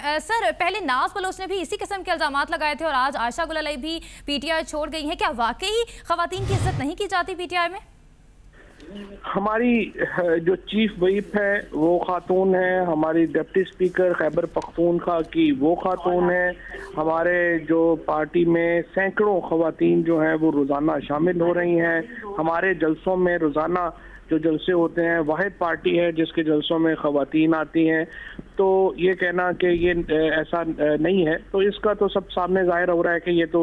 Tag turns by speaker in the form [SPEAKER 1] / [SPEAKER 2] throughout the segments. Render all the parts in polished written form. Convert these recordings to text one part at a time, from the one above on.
[SPEAKER 1] Sir, पहले नाज Bloch ने भी इसी किस्म के इल्जामात लगाए थे और आज आयशा गुल अलई भी पीटीआई छोड़ गई हैं। क्या वाकई खवातीन की इज्जत नहीं की जाती पीटीआई में?
[SPEAKER 2] हमारी जो चीफ व्हिप है वो खातून है, हमारी डिप्टी स्पीकर खैबर पख्तूनख्वा की वो खातून है, हमारे जो पार्टी में सैकड़ों खवातीन जो हैं वो रोज़ाना शामिल हो रही हैं। हमारे जलसों में रोज़ाना जो जलसे होते हैं, वाहिद पार्टी है जिसके जलसों में खवातीन आती हैं। तो ये कहना कि ये ऐसा नहीं है, तो इसका तो सब सामने जाहिर हो रहा है कि ये तो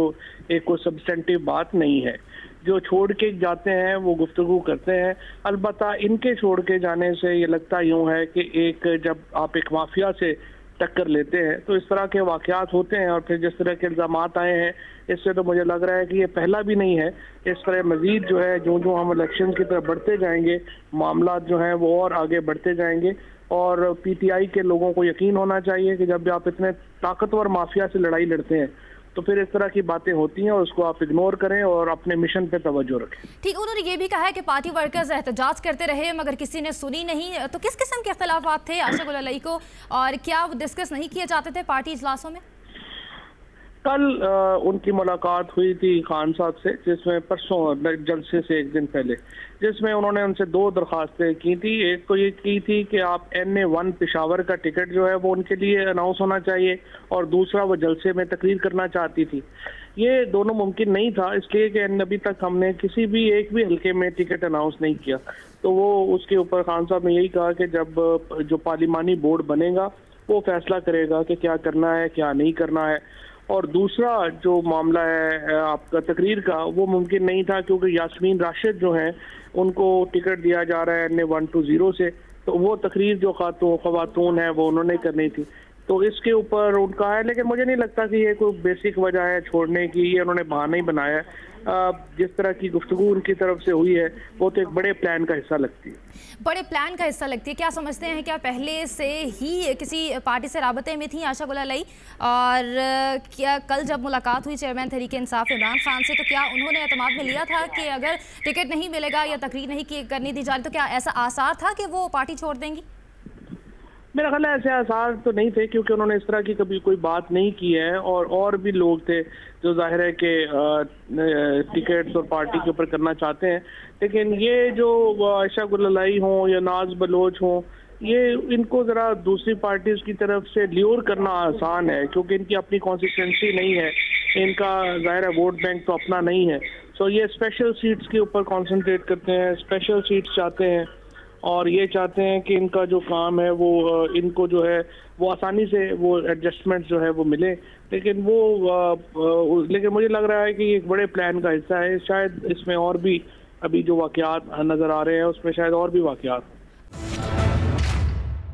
[SPEAKER 2] एक कोई सब्सटेंटिव बात नहीं है। जो छोड़ के जाते हैं वो गुफ्तगू करते हैं, अलबत्ता इनके छोड़ के जाने से ये लगता यूँ है कि एक जब आप एक माफिया से टक्कर लेते हैं तो इस तरह के वाक़यात होते हैं। और फिर जिस तरह के इल्ज़ामात आए हैं इससे तो मुझे लग रहा है कि ये पहला भी नहीं है। इस तरह मज़ीद जो है जो हम इलेक्शन की तरफ बढ़ते जाएंगे, मामला जो हैं वो और आगे बढ़ते जाएंगे। और पीटीआई के लोगों को यकीन होना चाहिए कि जब भी आप इतने ताकतवर माफिया से लड़ाई लड़ते हैं तो फिर इस तरह की बातें होती हैं और उसको आप इग्नोर करें और अपने मिशन पे तवज्जो रखें।
[SPEAKER 1] ठीक, उन्होंने ये भी कहा है कि पार्टी वर्कर्स एहतजाज करते रहे मगर किसी ने सुनी नहीं। तो किस किस्म के इख्तिलाफात थे आयशा गुल अलई को, और क्या वो डिस्कस नहीं किए जाते थे पार्टी इजलासों में?
[SPEAKER 2] कल उनकी मुलाकात हुई थी खान साहब से, जिसमें परसों जलसे से एक दिन पहले, जिसमें उन्होंने उनसे दो दरखास्तें की थी। एक तो ये की थी कि आप NA1 पेशावर का टिकट जो है वो उनके लिए अनाउंस होना चाहिए, और दूसरा वो जलसे में तकरीर करना चाहती थी। ये दोनों मुमकिन नहीं था, इसलिए कि अभी तक हमने किसी भी एक भी हल्के में टिकट अनाउंस नहीं किया। तो वो उसके ऊपर खान साहब ने यही कहा कि जब जो पार्लिमानी बोर्ड बनेगा वो फैसला करेगा कि क्या करना है क्या नहीं करना है। और दूसरा जो मामला है आपका तकरीर का, वो मुमकिन नहीं था क्योंकि यास्मीन राशिद जो हैं उनको टिकट दिया जा रहा है NA120 से, तो वो तकरीर जो खवातून है वो उन्होंने करनी थी। तो इसके ऊपर उनका है, लेकिन मुझे नहीं लगता कि ये कोई बेसिक वजह है छोड़ने की, ये उन्होंने बहाना ही बनाया है। जिस तरह की गुफ्तगू उनकी तरफ से हुई है वो तो एक बड़े प्लान का हिस्सा लगती है।
[SPEAKER 1] बड़े प्लान का हिस्सा लगती है। क्या समझते हैं, क्या पहले से ही किसी पार्टी से राबते में थी आयशा गुल अलई? और क्या कल जब मुलाकात हुई चेयरमैन तहरीक इंसाफ इमरान खान से, तो क्या उन्होंने एतमाद में लिया था कि अगर टिकट नहीं मिलेगा या तकरीर नहीं करनी दी जा रही तो क्या ऐसा आसार था कि वो पार्टी छोड़ देंगी?
[SPEAKER 2] मेरा ख्याल है ऐसे आसार तो नहीं थे, क्योंकि उन्होंने इस तरह की कभी कोई बात नहीं की है। और भी लोग थे जो जाहिर है कि टिकट्स और पार्टी के ऊपर करना चाहते हैं, लेकिन ये जो आयशा गुल अलई हों या नाज बलोच हों, ये इनको ज़रा दूसरी पार्टीज की तरफ से ल्योर करना आसान है, क्योंकि इनकी अपनी कॉन्स्टिट्यूंसी नहीं है, इनका जाहिर है वोट बैंक तो अपना नहीं है। सो ये स्पेशल सीट्स के ऊपर कॉन्सेंट्रेट करते हैं, स्पेशल सीट्स चाहते हैं, और ये चाहते हैं कि इनका जो काम है वो इनको जो है वो आसानी से वो एडजस्टमेंट जो है वो मिले। लेकिन लेकिन मुझे लग रहा है कि ये एक बड़े प्लान का हिस्सा है। शायद इसमें और भी अभी जो वाक़यात नज़र आ रहे हैं उसमें शायद और भी वाक़यात